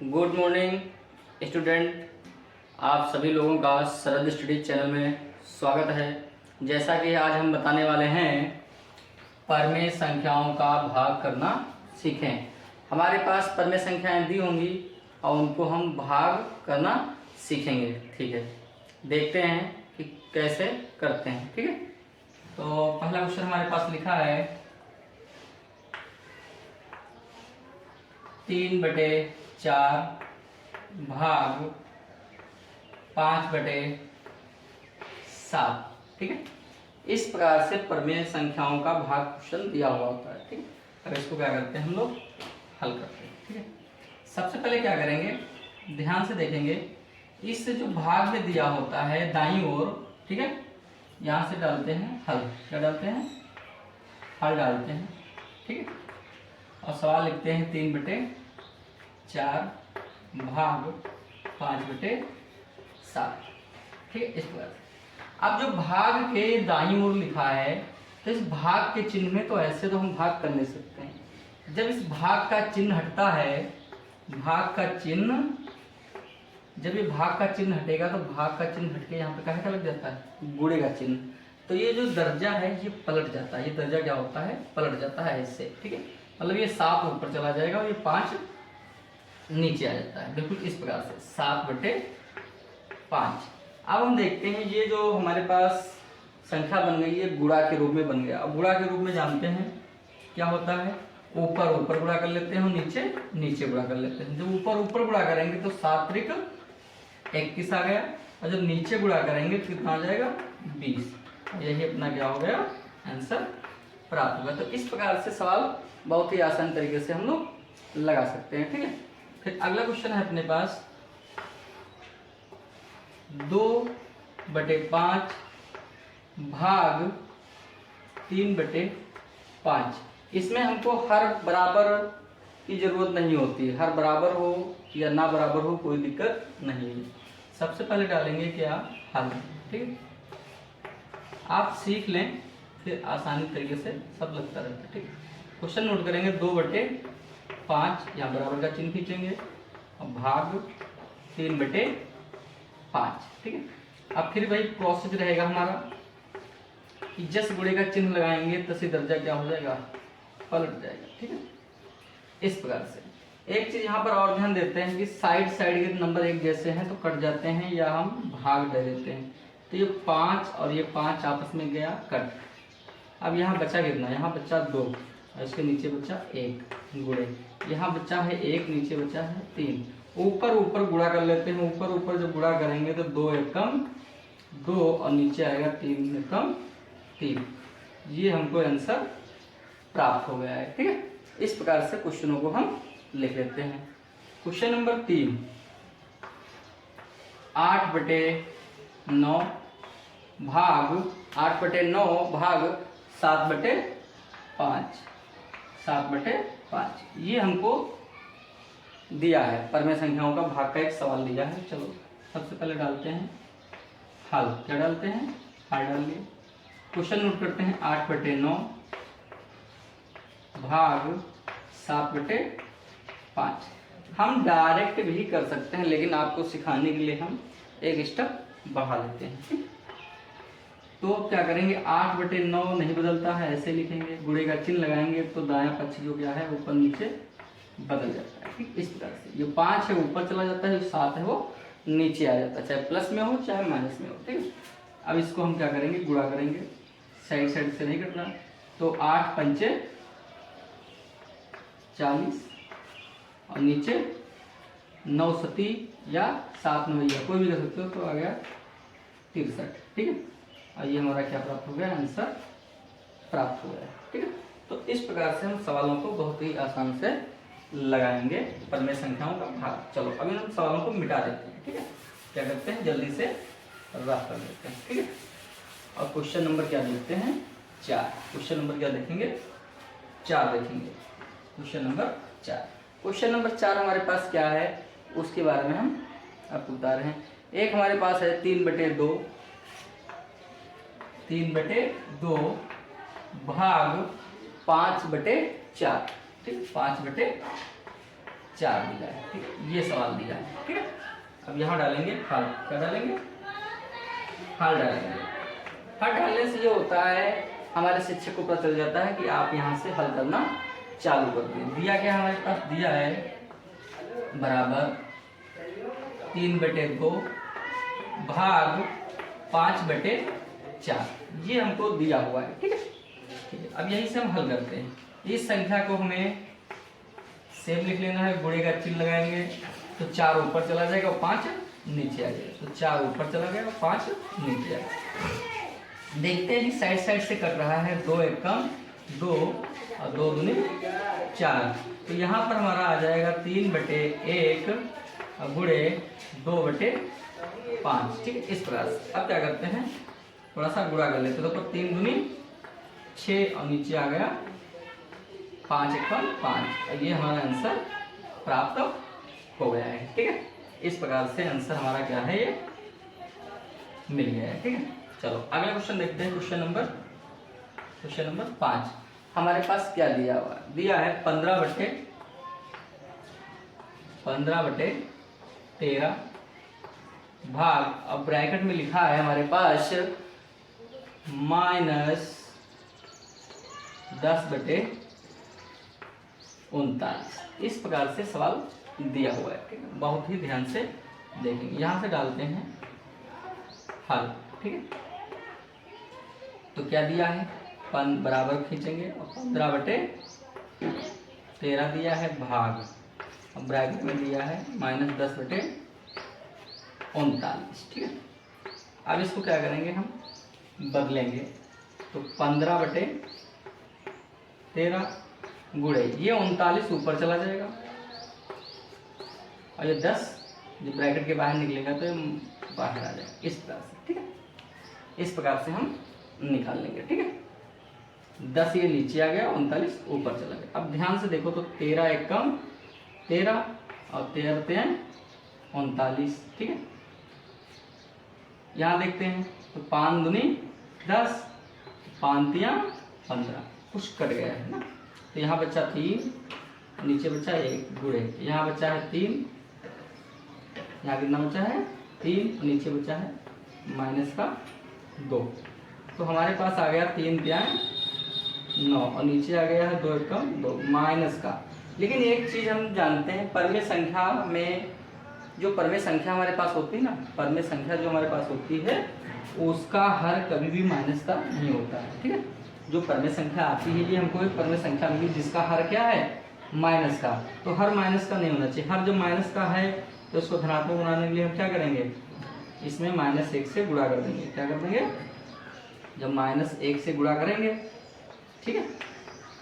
Good morning student, आप सभी लोगों का शरद स्टडी चैनल में स्वागत है। जैसा कि आज हम बताने वाले हैं परमेय संख्याओं का भाग करना सीखें। हमारे पास परमेय संख्याएं दी होंगी और उनको हम भाग करना सीखेंगे। ठीक है, देखते हैं कि कैसे करते हैं। ठीक है, तो पहला क्वेश्चन हमारे पास लिखा है 3/4 भाग 5/7। ठीक है, इस प्रकार से परमेय संख्याओं का भाग क्वेश्चन दिया हुआ होता है। ठीक है, अब इसको क्या करते हैं, हम लोग हल करते हैं। ठीक है, सबसे पहले क्या करेंगे, ध्यान से देखेंगे। इस जो भाग में दिया होता है दाईं ओर, ठीक है, यहां से डालते हैं हल। क्या डालते हैं? हल डालते हैं। ठीक है, और सवाल लिखते हैं 3/4 भाग 5/7। ठीक है, इस प्रकार। अब जो भाग के दाईं ओर लिखा है, तो इस भाग के चिन्ह में तो ऐसे तो हम भाग कर नहीं सकते हैं। जब इस भाग का चिन्ह हटता है, भाग का चिन्ह, जब ये भाग का चिन्ह हटेगा तो भाग का चिन्ह हटके यहाँ पे क्या लग जाता है? गुणे का चिन्ह। तो ये जो दर्जा है ये पलट जाता है। ये दर्जा क्या होता है? पलट जाता है इससे। ठीक है, मतलब ये 7 ऊपर चला जाएगा और ये 5 नीचे आ जाता है। बिल्कुल इस प्रकार से 7/5। अब हम देखते हैं ये जो हमारे पास संख्या बन गई है गुणा के रूप में बन गया। अब गुणा के रूप में जानते हैं क्या होता है, ऊपर ऊपर गुणा कर लेते हैं और नीचे नीचे गुणा कर लेते हैं। जब ऊपर ऊपर गुणा करेंगे तो 7 त्रिक 21 आ गया, और जब नीचे गुणा करेंगे तो कितना आ जाएगा? 20। यही अपना क्या हो गया? आंसर प्राप्त होगा। तो इस प्रकार से सवाल बहुत ही आसान तरीके से हम लोग लगा सकते हैं। ठीक है, फिर अगला क्वेश्चन है अपने पास 2/5 भाग 3/5। इसमें हमको हर बराबर की जरूरत नहीं होती। हर बराबर हो या ना बराबर हो कोई दिक्कत नहीं है। सबसे पहले डालेंगे क्या? हल। ठीक है, आप सीख लें, फिर आसानी तरीके से सब लगता रहता है। ठीक है, क्वेश्चन नोट करेंगे 2/5, यहाँ बराबर का चिन्ह खींचेंगे और भाग 3/5। ठीक है, अब फिर वही प्रोसेस रहेगा हमारा कि जस गुणे का चिन्ह लगाएंगे तसे दर्जा क्या हो जाएगा? पलट जाएगा। ठीक है, इस प्रकार से। एक चीज यहाँ पर और ध्यान देते हैं कि साइड साइड के नंबर एक जैसे हैं तो कट जाते हैं या हम भाग दे देते हैं। तो ये 5 और ये 5 आपस में गया कट। अब यहाँ बचा कितना? यहाँ बचा 2 और इसके नीचे बचा 1 गुणे। यहाँ बचा है 1, नीचे बचा है 3। ऊपर ऊपर गुणा कर लेते हैं। ऊपर ऊपर जब गुणा करेंगे तो 2 एकम 2 और नीचे आएगा 3 एकम 3। ये हमको आंसर प्राप्त हो गया है। ठीक है, इस प्रकार से क्वेश्चनों को हम लिख लेते हैं। क्वेश्चन नंबर 3 8/9 भाग 8/9 भाग 7/5। 7/5 ये हमको दिया है। परमेय संख्याओं का भाग का एक सवाल दिया है। चलो सबसे पहले डालते हैं हल। क्या डालते हैं? हल डाल दिए। क्वेश्चन नोट करते हैं 8/9 भाग 7/5। हम डायरेक्ट भी कर सकते हैं, लेकिन आपको सिखाने के लिए हम एक स्टेप बढ़ा लेते हैं। तो क्या करेंगे, 8/9 नहीं बदलता है, ऐसे लिखेंगे। गुणे का चिन्ह लगाएंगे तो दायां पक्ष जो क्या है ऊपर नीचे बदल जाता है। ठीक, इस प्रकार से। ये 5 है ऊपर चला जाता है, जो 7 है वो नीचे आ जाता है, चाहे प्लस में हो चाहे माइनस में हो। ठीक है, अब इसको हम क्या करेंगे, गुणा करेंगे। साइड साइड से नहीं कटना। तो 8 पंचे 40 और नीचे 9 सती या 7 9 कोई भी कर सकते हो, तो आ गया 63। ठीक है, और ये हमारा क्या प्राप्त हो गया? आंसर प्राप्त हो गया। ठीक है, तो इस प्रकार से हम सवालों को बहुत ही आसान से लगाएंगे परमेय संख्याओं का भाग। चलो अभी हम सवालों को मिटा देते हैं। ठीक है, क्या करते हैं, जल्दी से रफ कर लेते हैं। ठीक है, और क्वेश्चन नंबर क्या देखते हैं? 4। क्वेश्चन नंबर क्या देखेंगे? 4 देखेंगे। Question number 4। क्वेश्चन नंबर 4 हमारे पास क्या है उसके बारे में हम आपको बता रहे हैं। एक हमारे पास है 3/2 भाग 5/4। ठीक, 5/4। 4 दिया है। ठीक है, ये सवाल दिया है। ठीक है, अब यहाँ डालेंगे हल। क्या डालेंगे? हल डालेंगे। हल डालने से ये होता है, हमारे शिक्षक को पता चल जाता है कि आप यहाँ से हल करना चालू कर दिए। दिया क्या हमारे पास? दिया है बराबर 3/2 भाग 5/4, ये हमको दिया हुआ है। ठीक है, ठीक है, अब यही से हम हल करते हैं। इस संख्या को हमें सेम लिख लेना है, गुणे का चिन्ह लगाएंगे तो 4 ऊपर चला जाएगा और 5 नीचे आ जाएगा। तो 4 ऊपर चला गया और 5 नीचे आ जाएगा। देखते हैं कि साइड साइड से कट रहा है, 2 एकम 2 और 2 दूनी 4। तो यहाँ पर हमारा आ जाएगा 3/1 गुणे 2/5। ठीक है, इस प्रकार से। अब क्या करते हैं, थोड़ा सा गुणा कर लेते हैं। तो 3 दूनी 6 और नीचे आ गया 5 एकम 5, और ये हमारा आंसर प्राप्त हो गया है। ठीक है, इस प्रकार से आंसर हमारा क्या है, ये मिल गया है। ठीक है, चलो अगला क्वेश्चन देखते हैं। क्वेश्चन नंबर 5 हमारे पास क्या दिया हुआ है? दिया है 15/13 भाग, अब ब्रैकेट में लिखा है हमारे पास -10/39। इस प्रकार से सवाल दिया हुआ है। ठीक है, बहुत ही ध्यान से देखेंगे। यहाँ से डालते हैं हल। ठीक है, तो क्या दिया है, बराबर खींचेंगे और 15/13 दिया है भाग, अब ब्रैकेट में दिया है -10/39। ठीक है, अब इसको क्या करेंगे, हम बदलेंगे। तो 15/13 गुणे ये 39 ऊपर चला जाएगा और ये 10 जो ब्रैकेट के बाहर निकलेगा तो ये बाहर आ जाएगा, इस प्रकार से। ठीक है, इस प्रकार से हम निकाल लेंगे। ठीक है, 10 ये नीचे आ गया, 39 ऊपर चला गया। अब ध्यान से देखो तो 13 एकम 13 और 13 3 39। ठीक है, यहाँ देखते हैं तो 5 दूनी 10, 5 3 15, कुछ कट गया है ना। तो यहाँ बचा 3, नीचे बचा 1 गुणे, यहाँ बचा है 3, यहाँ कितना बचा है 3, नीचे बचा है -2। तो हमारे पास आ गया 3 3 9 और नीचे आ गया है 2 एकम 2 माइनस का। लेकिन एक चीज हम जानते हैं, परमेय संख्या में जो परमेय संख्या हमारे पास होती है ना, परमेय संख्या जो हमारे पास होती है उसका हर कभी भी माइनस का नहीं होता है। ठीक है, जो परमेय संख्या आती है, ये हमको एक परमेय संख्या मिली जिसका हर क्या है, माइनस का। तो हर माइनस का नहीं होना चाहिए। हर जो माइनस का है तो उसको धनात्मक बनाने के लिए हम क्या करेंगे, इसमें -1 से गुणा कर देंगे। क्या कर देंगे, जब -1 से गुणा करेंगे, ठीक है,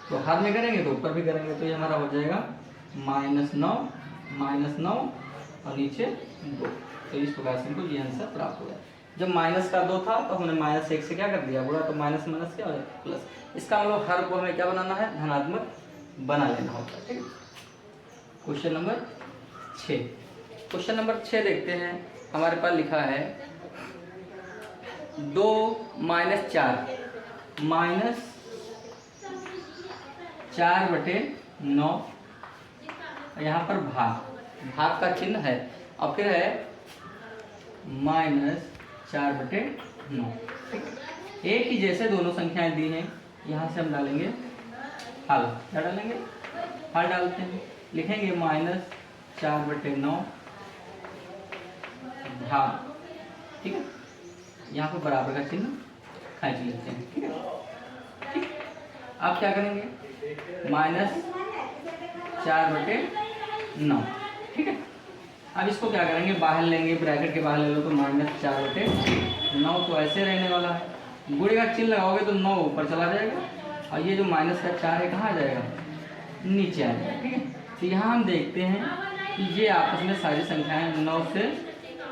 तो हर में करेंगे तो ऊपर भी करेंगे, तो ये हमारा हो जाएगा -9 और नीचे 2। तो इस प्रकार से हमको ये आंसर प्राप्त हो गया। जब -2 था तो हमने -1 से क्या कर दिया, गुणा, तो माइनस माइनस क्या हो जाएगा प्लस। इसका मतलब हर को हमें क्या बनाना है, धनात्मक बना लेना होता है। ठीक है, क्वेश्चन नंबर 6 देखते हैं। हमारे पास लिखा है 2 - 4 -4/9, यहाँ पर भाग का चिन्ह है और फिर है -4/9। एक ही जैसे दोनों संख्याएं दी हैं, यहाँ से हम डालेंगे हल। क्या डालेंगे, हल डालते हैं, लिखेंगे -4/9 भाग, ठीक है, यहाँ पर बराबर का चिन्ह खींच लेते हैं। ठीक है, ठीक, अब क्या करेंगे, -4/9। ठीक है, अब इसको क्या करेंगे, बाहर लेंगे, ब्रैकेट के बाहर ले लो तो -4/9 तो ऐसे रहने वाला है। गुणे का चिन्ह लगाओगे तो 9 ऊपर चला जाएगा और ये जो -4 है कहाँ आ जाएगा, नीचे आ जाएगा। ठीक है, तो यहाँ हम देखते हैं कि ये आपस में सारी संख्याएं 9 से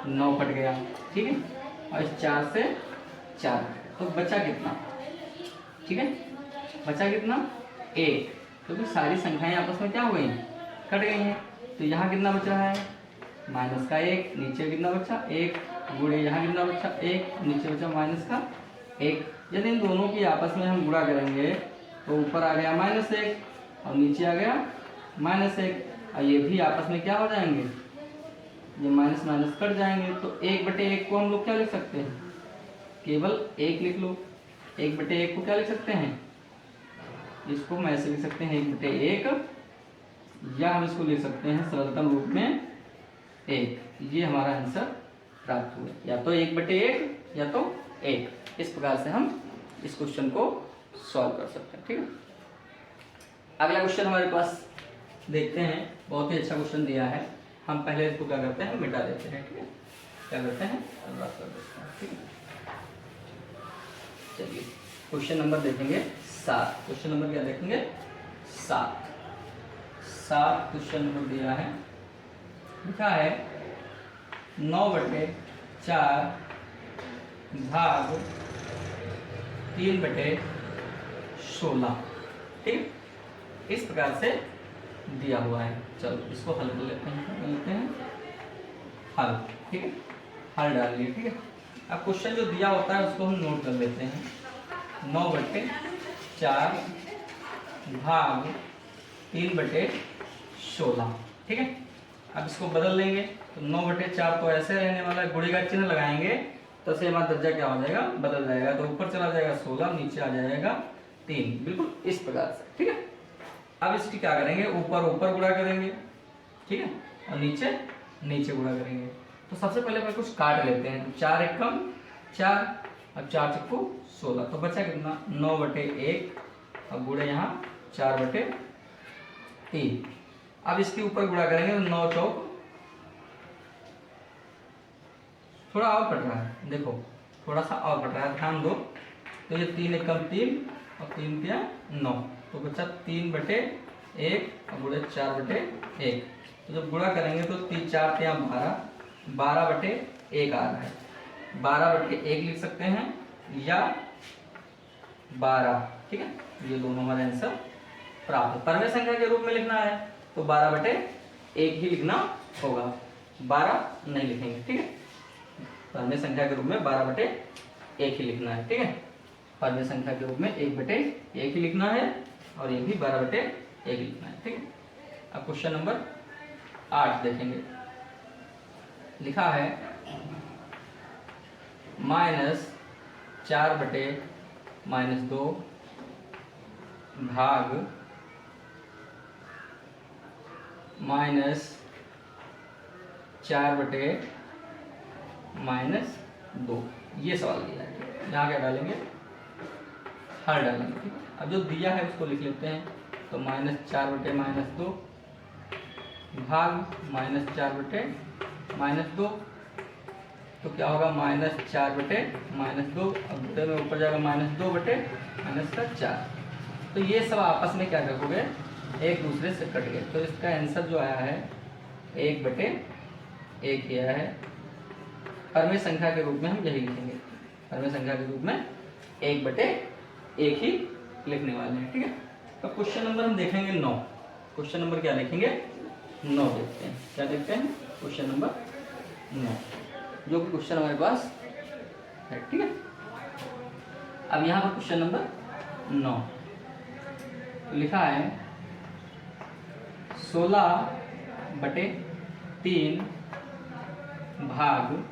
9 कट गया, ठीक है, और इस 4 से 4, तो बचा कितना, ठीक है, बचा कितना 1, क्योंकि सारी संख्याएं आपस में क्या हो गई, कट गई हैं। तो यहाँ कितना बच रहा है, -1, नीचे कितना बचा 1, गुणे यहाँ कितना बचा 1, नीचे बचा -1। यदि इन दोनों की आपस में हम गुणा करेंगे तो ऊपर आ गया -1 और नीचे आ गया -1, और ये भी आपस में क्या हो जाएंगे, ये माइनस माइनस कट जाएंगे। तो 1/1 को हम लोग क्या लिख सकते हैं, केवल 1 लिख लो। 1/1 को क्या लिख सकते हैं, इसको हम ऐसे लिख सकते हैं 1/1, या हम इसको लिख सकते हैं सरलतम रूप में 1। ये हमारा आंसर प्राप्त हुआ, या तो 1/1 या तो 1। इस प्रकार से हम इस क्वेश्चन को सॉल्व कर सकते हैं। ठीक है, अगला क्वेश्चन हमारे पास देखते हैं, बहुत ही अच्छा क्वेश्चन दिया है। हम पहले इसको क्या करते हैं, मिटा देते हैं। ठीक है, क्या करते हैं, रद्द कर देते हैं। ठीक है, चलिए क्वेश्चन नंबर देखेंगे 7। क्वेश्चन नंबर क्या देखेंगे, 7 क्वेश्चन नंबर दिया है, लिखा है 9/4 भाग 3/16। ठीक, इस प्रकार से दिया हुआ है। चलो इसको हल कर लेते हैं, हल। ठीक है, हल डाल लिए। ठीक है, अब क्वेश्चन जो दिया होता है उसको हम नोट कर लेते हैं। 9/4 भाग 3/16। ठीक है, अब इसको बदल लेंगे तो 9/4 तो ऐसे रहने वाला है, गुणे का चिन्ह लगाएंगे तो से हमारा दर्जा क्या हो जाएगा, बदल जाएगा। तो ऊपर चला जाएगा 16, नीचे आ जाएगा 3, बिल्कुल इस प्रकार से। ठीक है, अब इसकी क्या करेंगे, ऊपर ऊपर गुणा करेंगे। ठीक है, और नीचे नीचे गुणा करेंगे। तो सबसे पहले मैं कुछ काट लेते हैं। 4 एकम 4 और 4 चक्कू 16, तो बचा कितना, 9/1 और गुणे यहाँ 4/3। अब इसके ऊपर गुणा करेंगे तो 9 चौक, थोड़ा और कट रहा है, देखो थोड़ा सा और कट रहा है, ध्यान दो। तो ये 3 एकम 3 और 3 क्या 9, तो बचा 3/1 और गुणे 4/1। तो जब गुणा करेंगे तो 3 4 3 12, 12/1 आ रहा है। 12/1 लिख सकते हैं या 12। ठीक है, ये दोनों हमारे आंसर प्राप्त है। परमेय संख्या के रूप में लिखना है तो 12/1 ही लिखना होगा, 12 नहीं लिखेंगे। ठीक है, परमेय संख्या के रूप में 12/1 ही लिखना है। ठीक है, परमेय संख्या के रूप में 1/1 ही लिखना है और ये भी 12/1 लिखना है। ठीक है, अब क्वेश्चन नंबर 8 देखेंगे, लिखा है -4/-2 भाग -4/-2। ये सवाल दिया है। यहाँ क्या डालेंगे, हर डालेंगे। ठीक, अब जो दिया है उसको लिख लेते हैं। तो -4/-2 भाग -4/-2, तो क्या होगा, -4/-2, अब गुणे में ऊपर जाएगा -2/-4। तो ये सब आपस में क्या रखोगे, एक दूसरे से कट गए। तो इसका आंसर जो आया है 1/1 ही आया है। परमेय संख्या के रूप में हम यही लिखेंगे, परमेय संख्या के रूप में 1/1 ही लिखने वाले हैं। ठीक है, तो क्वेश्चन नंबर हम देखेंगे 9। क्वेश्चन नंबर क्या लिखेंगे, 9 देखते हैं। क्या देखते हैं, क्वेश्चन नंबर 9, जो कि क्वेश्चन हमारे पास है। ठीक है, अब यहाँ पर क्वेश्चन नंबर 9 लिखा है 16/3 भाग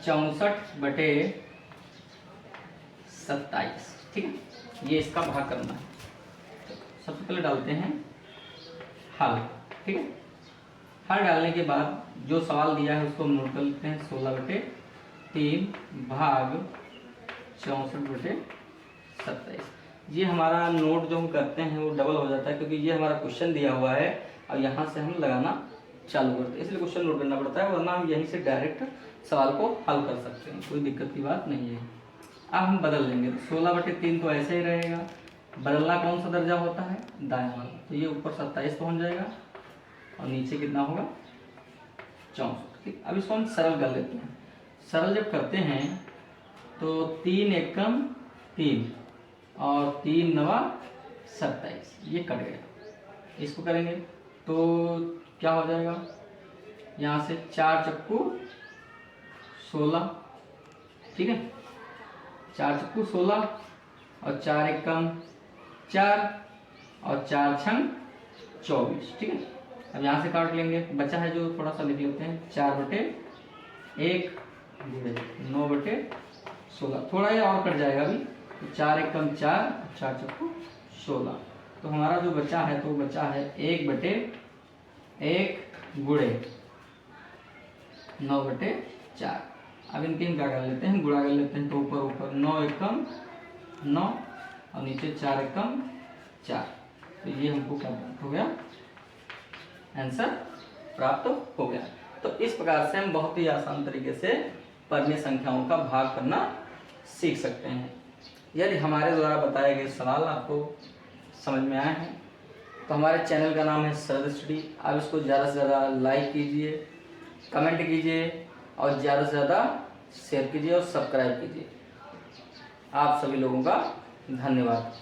64/27। ठीक है, ये इसका भाग करना है। सबसे पहले डालते हैं हल। ठीक है, हल डालने के बाद जो सवाल दिया है उसको हम नोट कर लेते हैं। 16/3 भाग 64/27। ये हमारा नोट जो हम करते हैं वो डबल हो जाता है, क्योंकि ये हमारा क्वेश्चन दिया हुआ है और यहाँ से हम लगाना चालू करते हैं, इसलिए क्वेश्चन नोट करना पड़ता है, वरना हम यहीं से डायरेक्ट सवाल को हल कर सकते हैं, कोई दिक्कत की बात नहीं है। अब हम बदल लेंगे, तो 16/3 तो ऐसे ही रहेगा। बदलना कौन सा दर्जा होता है, दाएं वाला। तो ये ऊपर 27 पहुँच जाएगा और नीचे कितना होगा, 64। ठीक, अब इसको हम सरल कर लेते हैं। सरल जब करते हैं तो 3 एकम 3 और 3 9 27, ये कट गया। इसको करेंगे तो क्या हो जाएगा, यहाँ से 4 चक्कू 16। ठीक है, 4 चक्कू 16 और 4 एकम 4 और 4 छंग 24, ठीक है। अब यहाँ से काट लेंगे, बचा है जो थोड़ा सा लिख लेते हैं, 4/1 गुणे 9/16, थोड़ा ये और कट जाएगा अभी, तो 4 एक कम 4, 4 चौको 16, तो हमारा जो बचा है तो बचा है 1/1 गुणे 9/4। अब इनके हम क्या कर लेते हैं, गुणा कर लेते हैं, तो ऊपर ऊपर 9 एक कम 9 और नीचे 4 एक कम 4, तो ये हमको क्या प्राप्त हो गया, आंसर प्राप्त हो गया। तो इस प्रकार से हम बहुत ही आसान तरीके से परमीय संख्याओं का भाग करना सीख सकते हैं। यदि हमारे द्वारा बताए गए सवाल आपको समझ में आए हैं तो हमारे चैनल का नाम है शरद स्टडी, आप इसको ज़्यादा से ज़्यादा लाइक कीजिए, कमेंट कीजिए और ज़्यादा से ज़्यादा शेयर कीजिए और सब्सक्राइब कीजिए। आप सभी लोगों का धन्यवाद।